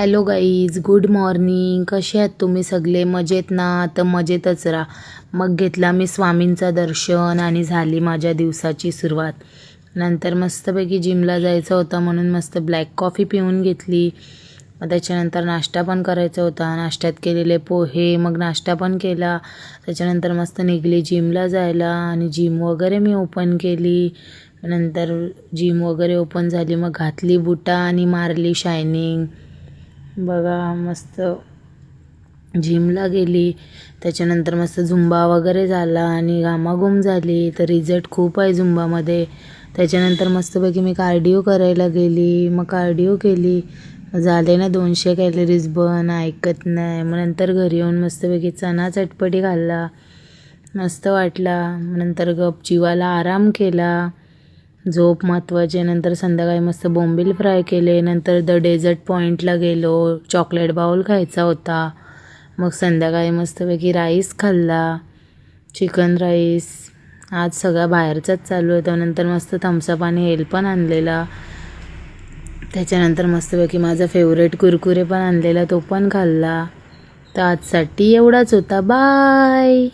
Hello guys, good morning. कसे आहात तुम्ही सगळे? मजेत ना? तर मजेतच राहा. मग घेतला मी स्वामींचं दर्शन आणि झाली माझ्या दिवसाची सुरुवात. नंतर मस्तपैकी जिमला जायचं होतं म्हणून मस्त ब्लॅक कॉफी पिऊन घेतली. मग त्याच्यानंतर नाश्ता पण करायचा होता. नाश्त्यात केलेले पोहे, मग नाश्ता पण केला. त्याच्यानंतर मस्त निघली जिमला जायला आणि जिम वगैरे मी ओपन केली. नंतर जिम वगैरे ओपन झाली, मग घातली बुटा आणि मारली शायनिंग. बघा मस्त जिमला गेली. त्याच्यानंतर मस्त झुंबा वगैरे झाला आणि घामाघूम झाली. तर रिझल्ट खूप आहे झुंबामध्ये. त्याच्यानंतर मस्तपैकी मी कार्डिओ करायला गेली. मग कार्डिओ केली, झाले ना 200 कॅलरीज बर्न. ऐकत नाही. मग नंतर घरी येऊन मस्तपैकी चणा चटपटी खाल्ला, मस्त वाटला. नंतर गप जीवाला आराम केला. झोप महत्त्वाची. नंतर संध्याकाळी मस्त बोंबील फ्राय केले. नंतर द डेझर्ट पॉईंटला गेलो, चॉकलेट बाउल खायचा होता. मग संध्याकाळी मस्तपैकी राईस खाल्ला, चिकन राईस. आज सगळा बाहेरचाच चालू होता. नंतर मस्त थम्सअप आणि हेल पण आणलेला. त्याच्यानंतर मस्तपैकी माझा फेवरेट कुरकुरे पण आणलेला, तो पण खाल्ला. तर आजसाठी एवढाच होता. बाय.